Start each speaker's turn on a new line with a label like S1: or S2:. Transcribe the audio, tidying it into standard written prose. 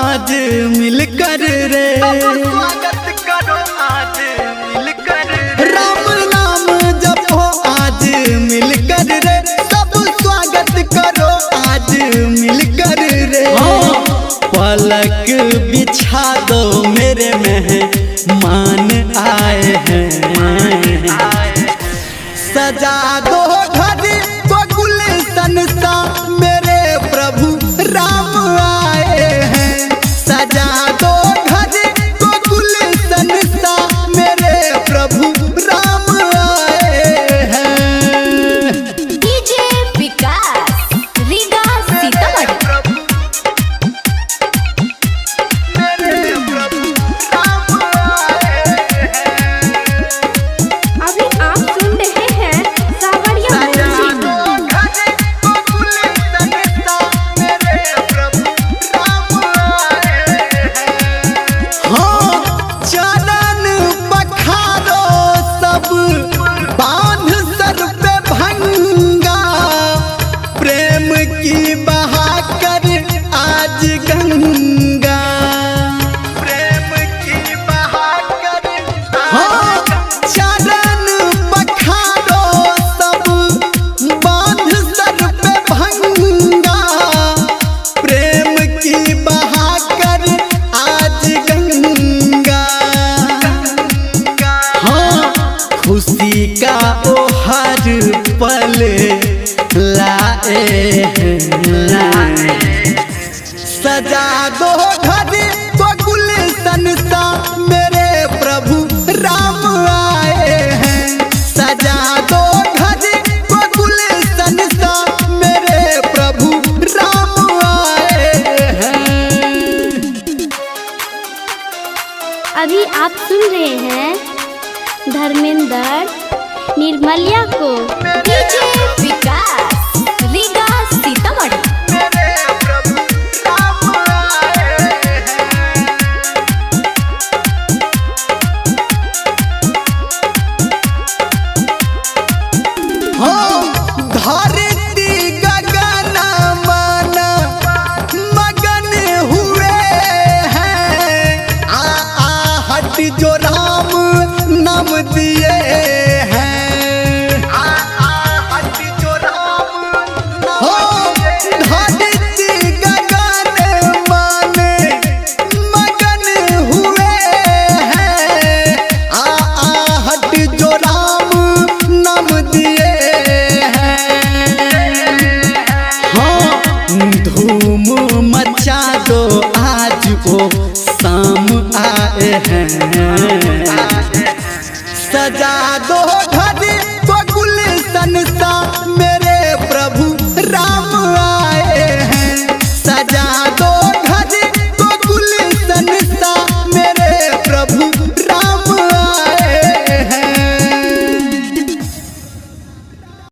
S1: आज मिलकर रे, स्वागत करो आज मिलकर रे। राम नाम जपो आज मिलकर रे, सब स्वागत करो आज मिलकर रे। पलक बिछा दो मेरे मेहमान आए हैं, सजा दो घर को गुलशन सा मेरे प्रभु राम आए हैं। सजा दो घर को गुलशन सा मेरे प्रभु राम आए हैं।
S2: डीजे विकास रीगा सीतामढ़ी। अभी आप सुन रहे हैं सावरिया म्यूजिक।
S1: हाँ, चरण पखारो सब बांध सर पे भंगा, प्रेम की बहाकर आज गंगा, प्रेम की बहाकर। हाँ, चरण पखारो सब बांध सर पे भंगा, प्रेम की बहाकर आज गंगा। हाँ, खुशी का ओ हर पल लाए हैं, सजा दो घर को गुलशन सा मेरे प्रभु राम आए हैं। सजा दो घर को गुलशन सा मेरे प्रभु राम आए हैं।
S2: अभी आप सुन रहे हैं धर्मेंद्र निर्मलिया को। डीजे